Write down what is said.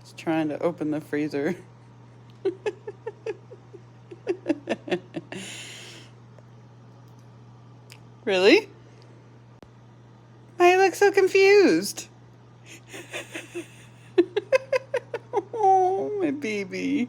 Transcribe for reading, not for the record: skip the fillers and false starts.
It's trying to open the freezer. Really? Why you look so confused? Oh, my baby.